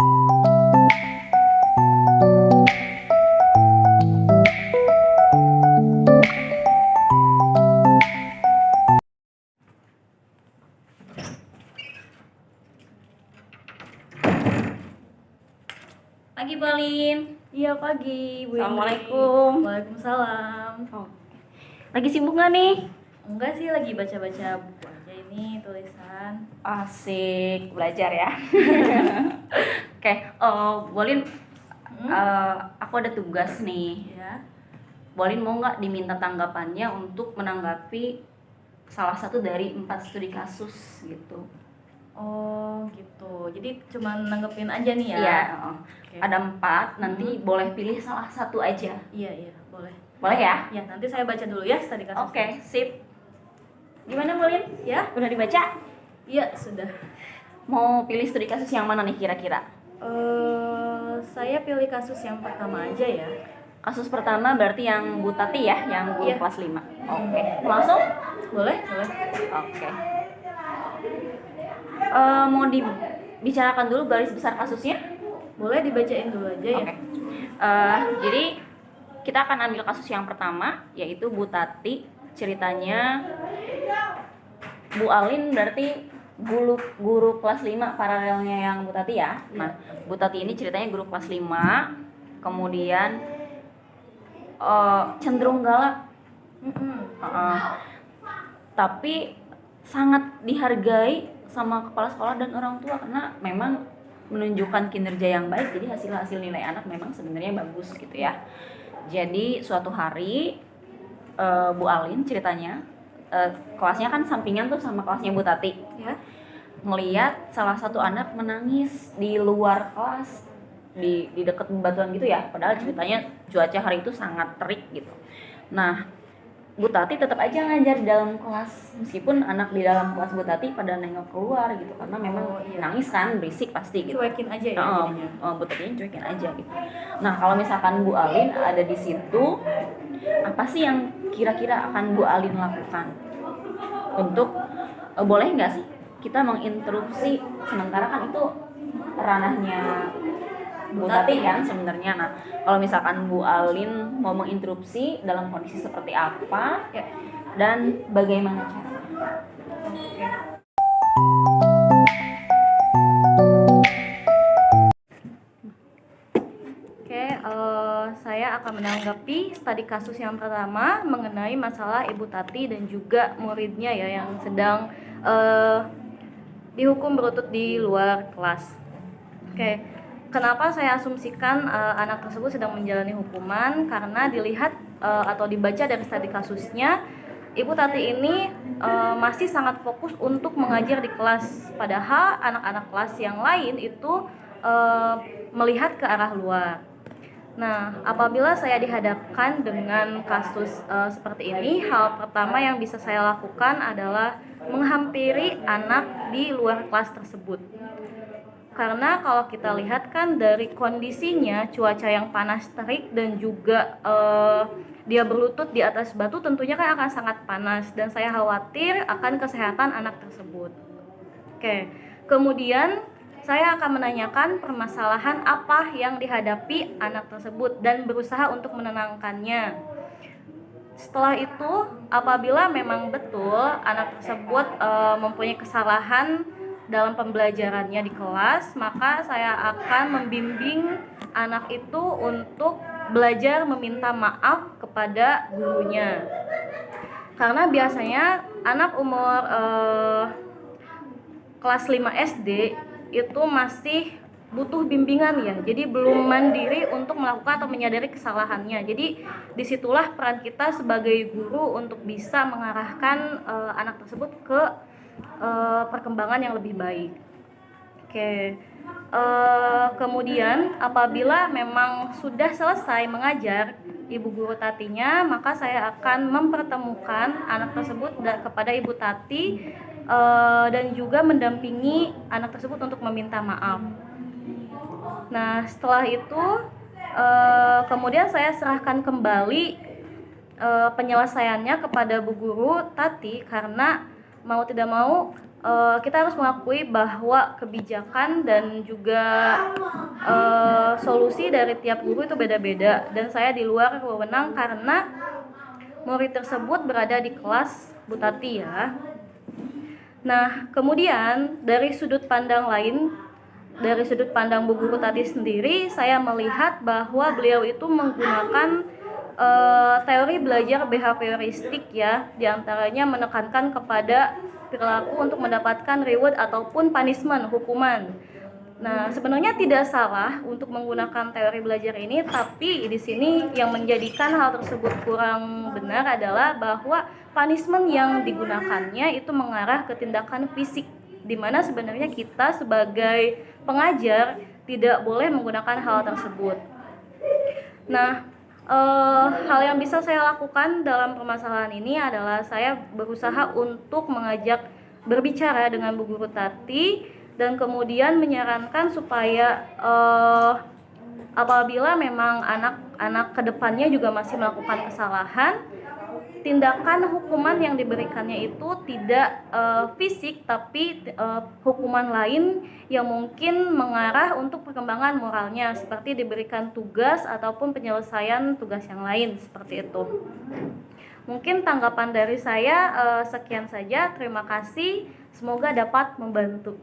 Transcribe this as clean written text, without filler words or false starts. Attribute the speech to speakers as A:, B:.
A: Pagi Pauline.
B: Iya pagi, Bu.
A: Assalamualaikum.
B: Waalaikumsalam.
A: Oh. Lagi sibuk nggak nih?
B: Enggak sih, lagi baca-baca buku aja ini tulisan.
A: Asik belajar ya. Oke, Pauline, aku ada tugas nih.
B: Ya.
A: Pauline mau nggak diminta tanggapannya untuk menanggapi salah satu dari 4 studi kasus gitu?
B: Oh gitu. Jadi cuma nanggepin aja nih ya.
A: Iya.
B: Oke.
A: Ada 4, nanti boleh pilih salah satu aja.
B: Iya, boleh.
A: Boleh ya?
B: Ya, nanti saya baca dulu ya studi kasusnya.
A: Oke, sip. Gimana Pauline?
B: Ya?
A: Udah dibaca?
B: Iya, sudah.
A: Mau pilih studi kasus yang mana nih kira-kira?
B: Saya pilih kasus yang pertama aja ya.
A: Kasus pertama berarti yang Bu Tati ya, yang guru
B: Iya.
A: kelas 5. Oke. Langsung?
B: Boleh?
A: Oke. Mau dibicarakan dulu garis besar kasusnya?
B: Boleh dibacain dulu aja ya.
A: Oke. Jadi kita akan ambil kasus yang pertama, yaitu Bu Tati. Ceritanya Bu Alin berarti guru kelas 5 paralelnya yang Bu Tati ya. Nah, Bu Tati ini ceritanya guru kelas 5, kemudian cenderung galak. Tapi sangat dihargai sama kepala sekolah dan orang tua karena memang menunjukkan kinerja yang baik, jadi hasil nilai anak memang sebenarnya bagus gitu ya. Jadi suatu hari Bu Alin ceritanya kelasnya kan sampingan tuh sama kelasnya Bu Tati
B: Ya.
A: ngelihat salah satu anak menangis di luar kelas di dekat batuan gitu ya, padahal ceritanya cuaca hari itu sangat terik gitu. Nah, Bu Tati tetap aja ngajar di dalam kelas meskipun anak di dalam kelas Bu Tati pada nengok keluar gitu karena memang nangis kan, berisik pasti gitu.
B: Cuekin aja ya jadinya.
A: Bu Tati cuekin aja gitu. Nah, kalau misalkan Bu Alin ada di situ, apa sih yang kira-kira akan Bu Alin lakukan untuk boleh nggak sih kita menginterupsi, sementara kan itu ranahnya Bu Tati kan sebenarnya. Nah, kalau misalkan Bu Alin mau menginterupsi dalam kondisi seperti apa
B: Ya.
A: dan bagaimana caranya?
B: Oke, saya akan menanggapi studi kasus yang pertama mengenai masalah Ibu Tati dan juga muridnya ya yang sedang dihukum berlutut di luar kelas. Oke, kenapa saya asumsikan anak tersebut sedang menjalani hukuman? Karena dilihat atau dibaca dari studi kasusnya, Ibu Tati ini masih sangat fokus untuk mengajar di kelas, padahal anak-anak kelas yang lain itu melihat ke arah luar. Nah, apabila saya dihadapkan dengan kasus seperti ini, hal pertama yang bisa saya lakukan adalah menghampiri anak di luar kelas tersebut. Karena kalau kita lihat kan dari kondisinya cuaca yang panas terik dan juga dia berlutut di atas batu, tentunya kan akan sangat panas dan saya khawatir akan kesehatan anak tersebut. Oke, kemudian saya akan menanyakan permasalahan apa yang dihadapi anak tersebut dan berusaha untuk menenangkannya. Setelah itu, apabila memang betul anak tersebut mempunyai kesalahan dalam pembelajarannya di kelas, maka saya akan membimbing anak itu untuk belajar meminta maaf kepada gurunya. Karena biasanya anak umur kelas 5 SD itu masih butuh bimbingan ya, jadi belum mandiri untuk melakukan atau menyadari kesalahannya. Jadi disitulah peran kita sebagai guru untuk bisa mengarahkan anak tersebut ke perkembangan yang lebih baik. Oke, kemudian apabila memang sudah selesai mengajar Ibu Guru Tatinya, maka saya akan mempertemukan anak tersebut kepada Ibu Tati dan juga mendampingi anak tersebut untuk meminta maaf. Nah, setelah itu kemudian saya serahkan kembali penyelesaiannya kepada Bu Guru Tati, karena mau tidak mau kita harus mengakui bahwa kebijakan dan juga solusi dari tiap guru itu beda-beda, dan saya di luar wewenang karena murid tersebut berada di kelas Bu Tati ya. Nah, kemudian dari sudut pandang lain, dari sudut pandang Bu Guru Tati sendiri, saya melihat bahwa beliau itu menggunakan teori belajar behavioristik ya, diantaranya menekankan kepada perilaku untuk mendapatkan reward ataupun punishment, hukuman. Nah, sebenarnya tidak salah untuk menggunakan teori belajar ini, tapi di sini yang menjadikan hal tersebut kurang benar adalah bahwa punishment yang digunakannya itu mengarah ke tindakan fisik, di mana sebenarnya kita sebagai pengajar tidak boleh menggunakan hal tersebut. Nah, hal yang bisa saya lakukan dalam permasalahan ini adalah saya berusaha untuk mengajak berbicara dengan Bu Guru Tati, dan kemudian menyarankan supaya apabila memang anak-anak kedepannya juga masih melakukan kesalahan, tindakan hukuman yang diberikannya itu tidak fisik, tapi hukuman lain yang mungkin mengarah untuk perkembangan moralnya, seperti diberikan tugas ataupun penyelesaian tugas yang lain, seperti itu. Mungkin tanggapan dari saya sekian saja. Terima kasih, semoga dapat membantu.